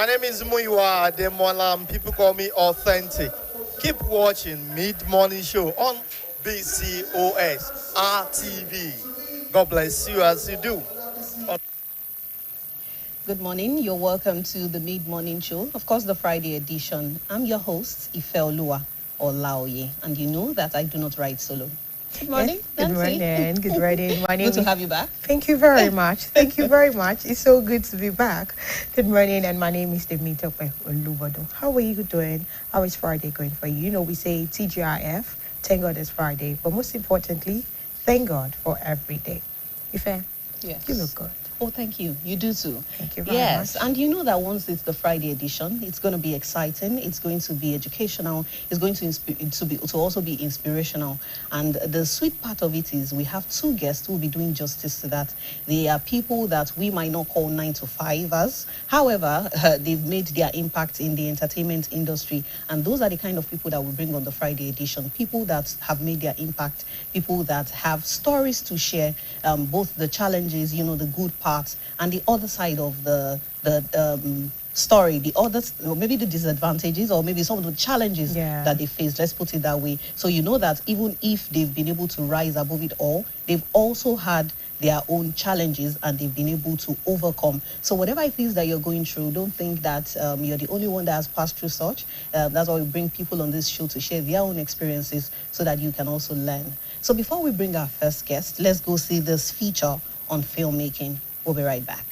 My name is Muiwa Ademolam. People call me Authentic. Keep watching Mid Morning Show on BCOS RTV. God bless you as you do. Good morning. You're welcome to the Mid Morning Show, of course, the Friday edition. I'm your host, Ife Olua or Laoye, and you know that I do not ride solo. Good morning, yes, good Nancy. morning. Good morning. My name Good to have you back. Thank you very much. Thank you very much. It's so good to be back. Good morning, and my name is Temitope Olubodo. How are you doing? How is Friday going for you? You know, we say TGIF, thank God it's Friday, but most importantly, thank God for every day. Ife, yes. You look good. Oh, thank you. You do too. Thank you very much. Yes, and you know that once it's the Friday edition, it's going to be exciting. It's going to be educational. It's going to also be inspirational. And the sweet part of it is we have two guests who will be doing justice to that. They are people that we might not call 9-to-5ers. However, they've made their impact in the entertainment industry, and those are the kind of people that we bring on the Friday edition. People that have made their impact. People that have stories to share, both the challenges, you know, the good part, and the other side of the story, the other, maybe the disadvantages or maybe some of the challenges that they faced, let's put it that way. So you know that even if they've been able to rise above it all, they've also had their own challenges and they've been able to overcome. So whatever it is that you're going through, don't think that you're the only one that has passed through such. That's why we bring people on this show to share their own experiences so that you can also learn. So before we bring our first guest, let's go see this feature on filmmaking. We'll be right back.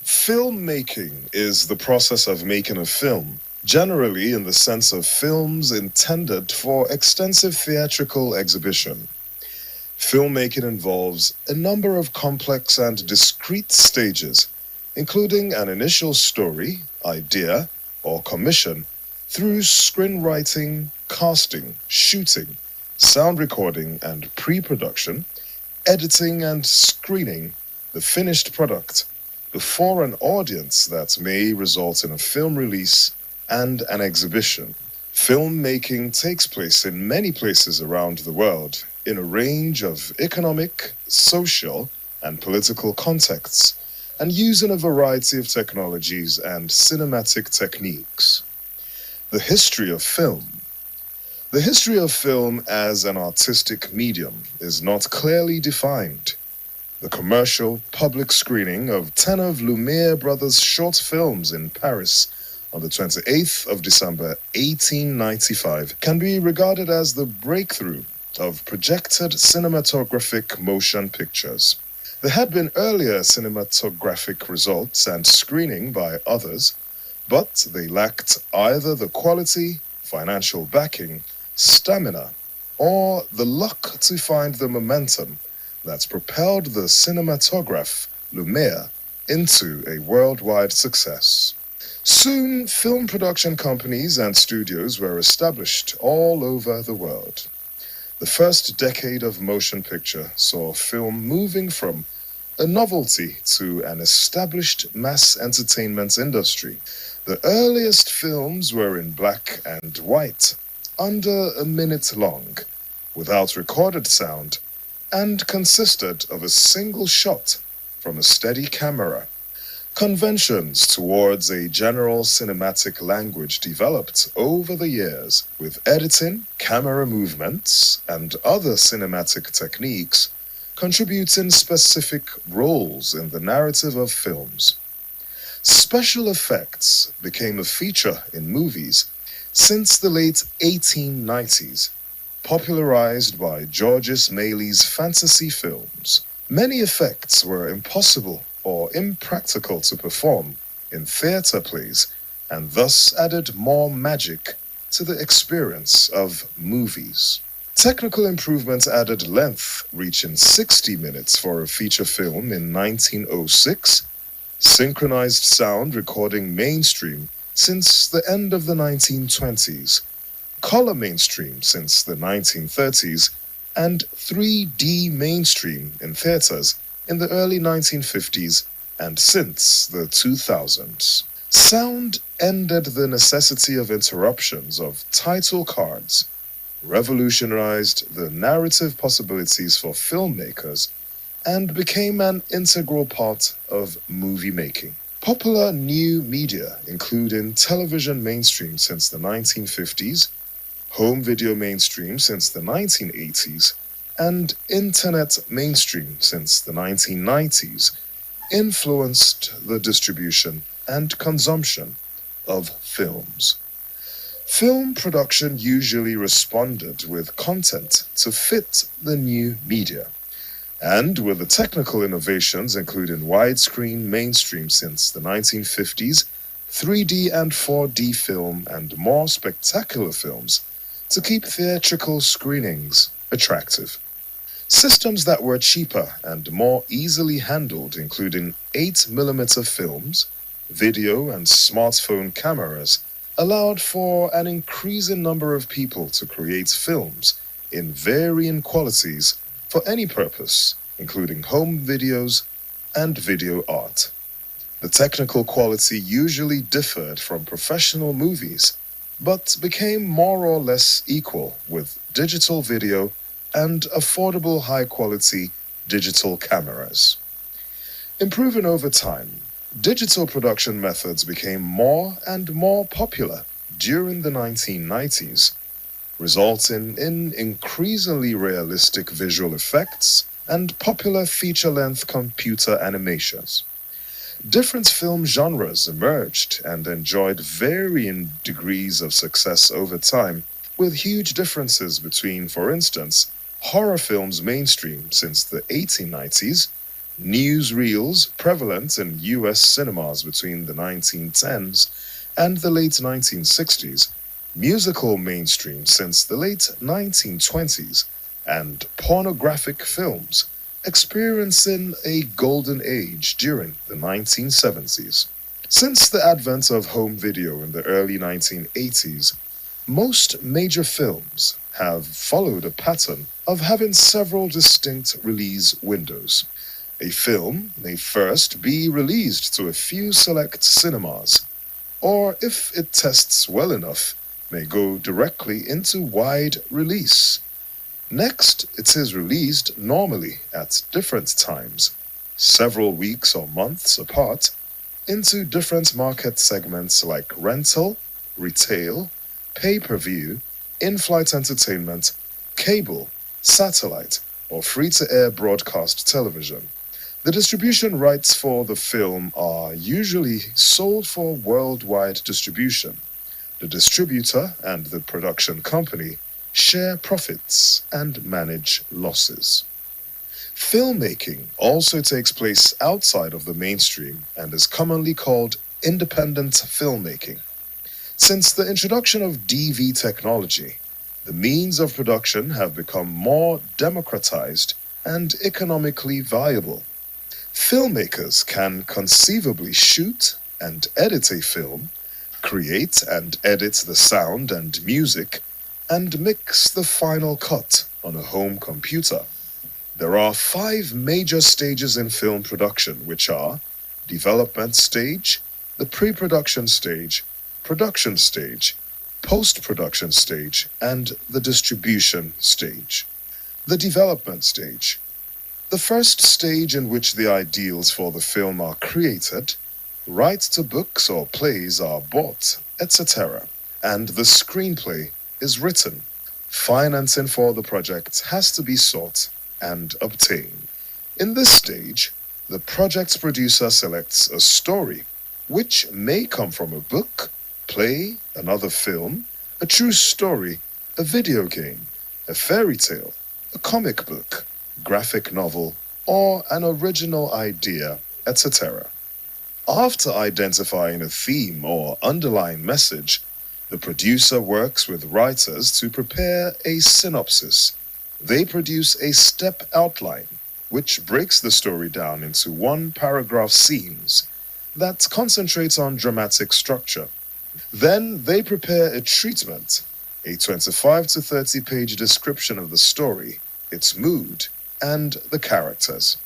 Filmmaking is the process of making a film, generally in the sense of films intended for extensive theatrical exhibition. Filmmaking involves a number of complex and discrete stages, including an initial story, idea, or commission, through screenwriting, casting, shooting, sound recording and pre-production, editing and screening the finished product before an audience that may result in a film release and an exhibition. Filmmaking takes place in many places around the world in a range of economic, social, and political contexts, and using a variety of technologies and cinematic techniques. The history of film. The history of film as an artistic medium is not clearly defined. The commercial public screening of 10 of Lumiere brothers' short films in Paris on the 28th of December 1895 can be regarded as the breakthrough of projected cinematographic motion pictures. There had been earlier cinematographic results and screening by others, but they lacked either the quality, financial backing, stamina, or the luck to find the momentum that's propelled the cinematograph, Lumiere, into a worldwide success. Soon, film production companies and studios were established all over the world. The first decade of motion picture saw film moving from a novelty to an established mass entertainment industry. The earliest films were in black and white, under a minute long, without recorded sound, and consisted of a single shot from a steady camera. Conventions towards a general cinematic language developed over the years, with editing, camera movements, and other cinematic techniques contributing specific roles in the narrative of films. Special effects became a feature in movies since the late 1890s, popularized by Georges Méliès fantasy films. Many effects were impossible or impractical to perform in theater plays, and thus added more magic to the experience of movies. Technical improvements added length, reaching 60 minutes for a feature film in 1906, synchronized sound recording mainstream since the end of the 1920s, color mainstream since the 1930s, and 3D mainstream in theaters in the early 1950s and since the 2000s. Sound ended the necessity of interruptions of title cards, revolutionized the narrative possibilities for filmmakers, and became an integral part of movie making. Popular new media, including television mainstream since the 1950s, home video mainstream since the 1980s, and internet mainstream since the 1990s, influenced the distribution and consumption of films. Film production usually responded with content to fit the new media. And with the technical innovations, including widescreen mainstream since the 1950s, 3D and 4D film, and more spectacular films to keep theatrical screenings attractive. Systems that were cheaper and more easily handled, including 8mm films, video, and smartphone cameras, allowed for an increasing number of people to create films in varying qualities for any purpose, including home videos and video art. The technical quality usually differed from professional movies, but became more or less equal with digital video and affordable high-quality digital cameras. Improving over time, digital production methods became more and more popular during the 1990s, resulting in increasingly realistic visual effects and popular feature-length computer animations. Different film genres emerged and enjoyed varying degrees of success over time, with huge differences between, for instance, horror films mainstream since the 1890s, newsreels prevalent in US cinemas between the 1910s and the late 1960s, musical mainstream since the late 1920s, and pornographic films experiencing a golden age during the 1970s. Since the advent of home video in the early 1980s, most major films have followed a pattern of having several distinct release windows. A film may first be released to a few select cinemas, or if it tests well enough, may go directly into wide release. Next, it is released normally at different times, several weeks or months apart, into different market segments like rental, retail, pay-per-view, in-flight entertainment, cable, satellite, or free-to-air broadcast television. The distribution rights for the film are usually sold for worldwide distribution. The distributor and the production company share profits and manage losses. Filmmaking also takes place outside of the mainstream and is commonly called independent filmmaking. Since the introduction of DV technology, the means of production have become more democratized and economically viable. Filmmakers can conceivably shoot and edit a film, create and edit the sound and music, and mix the final cut on a home computer. There are 5 major stages in film production, which are development stage, the pre-production stage, production stage, post-production stage, and the distribution stage. The development stage. The first stage in which the ideals for the film are created, rights to books or plays are bought, etc., and the screenplay is written. Financing for the project has to be sought and obtained. In this stage, the project's producer selects a story, which may come from a book, play, another film, a true story, a video game, a fairy tale, a comic book, graphic novel, or an original idea, etc. After identifying a theme or underlying message, the producer works with writers to prepare a synopsis. They produce a step outline, which breaks the story down into one-paragraph scenes that concentrates on dramatic structure. Then they prepare a treatment, a 25 to 30-page description of the story, its mood, and the characters.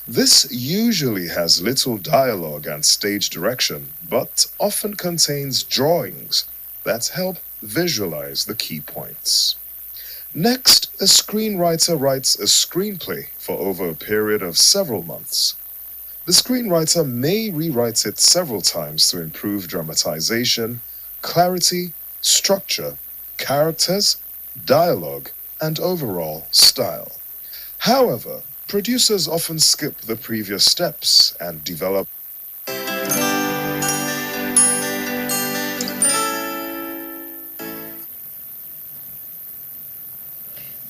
This usually has little dialogue and stage direction, but often contains drawings that help visualize the key points. Next, a screenwriter writes a screenplay for over a period of several months. The screenwriter may rewrite it several times to improve dramatization, clarity, structure, characters, dialogue, and overall style. However, producers often skip the previous steps and develop.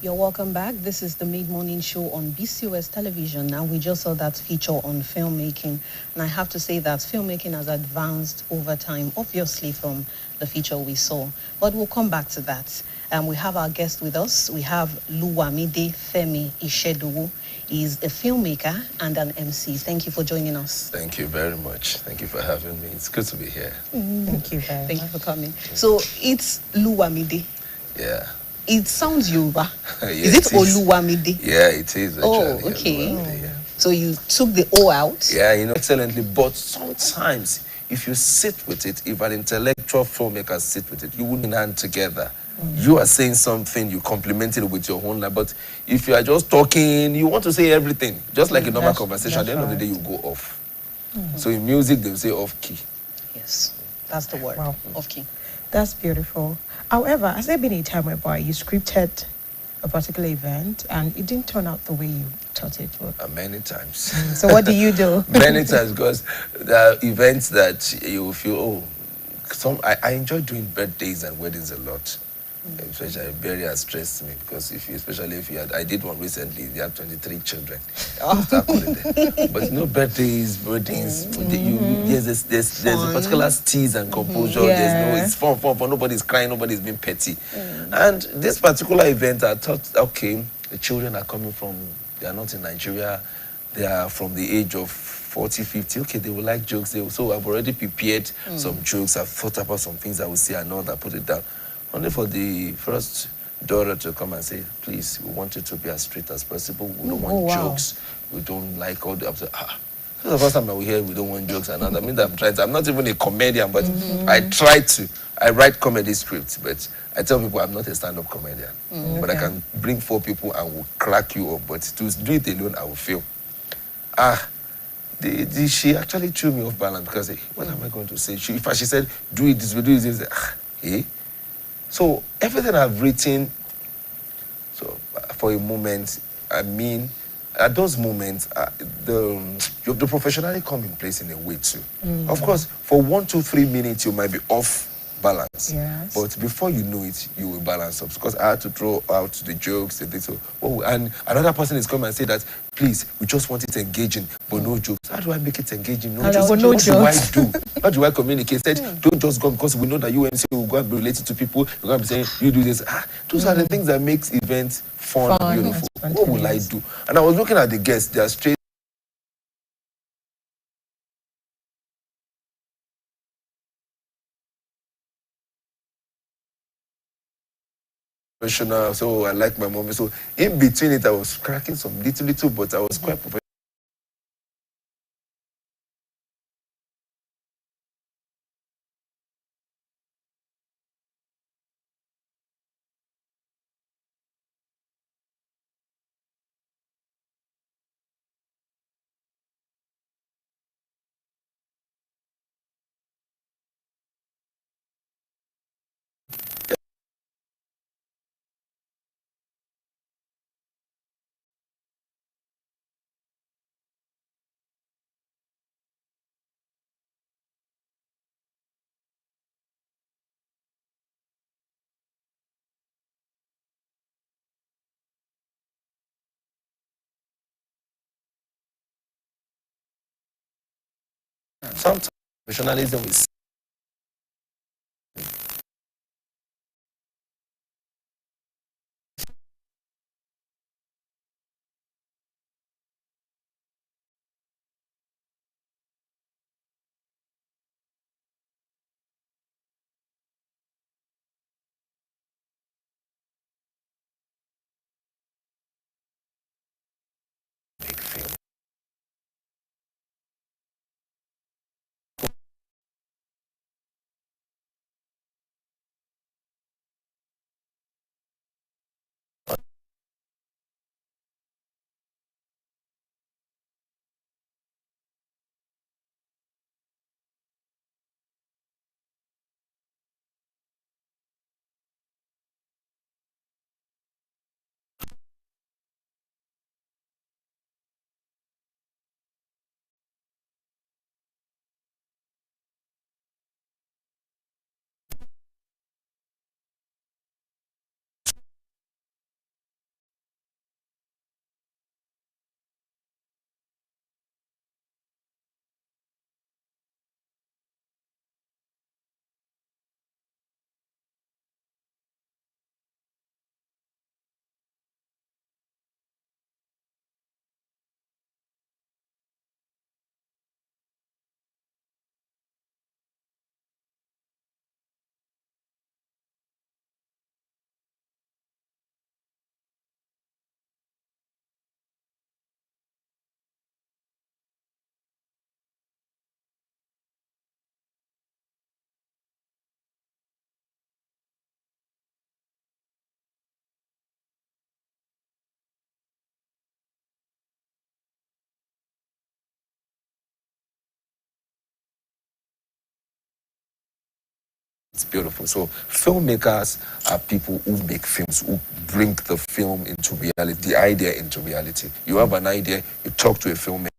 You're welcome back. This is the mid-morning show on BCOS television, and we just saw that feature on filmmaking. And I have to say that filmmaking has advanced over time, obviously from the feature we saw. But we'll come back to that. We have our guest with us. We have Luwamide Femi Ishedowu. He's a filmmaker and an MC. Thank you for joining us. Thank you very much. Thank you for having me. It's good to be here. Thank you very Thank much. you for coming. So it's Luwamide. Yeah. It sounds Yoruba. Yeah, Is it it is. Oluwamide? Yeah, it is actually. Oh, okay. Oluwamide, yeah. So you took the O out? Yeah, excellently. But sometimes, if you sit with it, if an intellectual filmmaker sit with it, you wouldn't hand together. You are saying something, you complement it with your own life. But if you are just talking, you want to say everything. Just like a normal conversation, at the end of the day, you go off. So in music, they will say off key. Yes, that's the word. Wow. Okay. That's beautiful. However, has there been a time whereby you scripted a particular event and it didn't turn out the way you thought it would? Many times. So what do you do? Many times, because there are events that you feel, I enjoy doing birthdays and weddings a lot. Especially burial has stressed me because especially if you had, I did one recently, they had 23 children. Start calling them. But birthdays, weddings, there's a particular steeze and composure. Yeah. It's fun, nobody's crying, nobody's being petty. And this particular event, I thought, okay, the children are coming from, they are not in Nigeria, they are from the age of 40, 50, okay, they will like jokes. So I've already prepared some jokes, I've thought about some things I will say and all that, put it down. Only for the first daughter to come and say, please, we want it to be as straight as possible. We don't want jokes. We don't like all the... This is the first time I will hear we don't want jokes and all that. I mean, I'm not even a comedian, but I write comedy scripts, but I tell people I'm not a stand-up comedian. But I can bring 4 people and will crack you up. But to do it alone, I will fail. She actually threw me off balance because, what am I going to say? She said, do it this way, do it this way. So everything I've written, so for a moment, I mean, at those moments, the professionality come in place in a way too. Of course, for 1, 2, 3 minutes, you might be off balance. Yes. But before you know it, you will balance up. Because I had to throw out the jokes and things. And another person is coming and say that, please, we just want it engaging, but no jokes. How do I make it engaging? No jokes. no What do I jokes. do? How do I communicate? Said, don't just go because we know that UMC will go and be related to people. You're going to be saying, you do this. Those are the things that makes events fun and beautiful. and What will I spontaneous. do? And I was looking at the guests. They are straight. Professional, so I like my mom. So in between it, I was cracking some little, but I was quite professional. Sometimes professionalism is big film. It's beautiful. So filmmakers are people who make films, who bring the film into reality, the idea into reality. You have an idea, you talk to a filmmaker.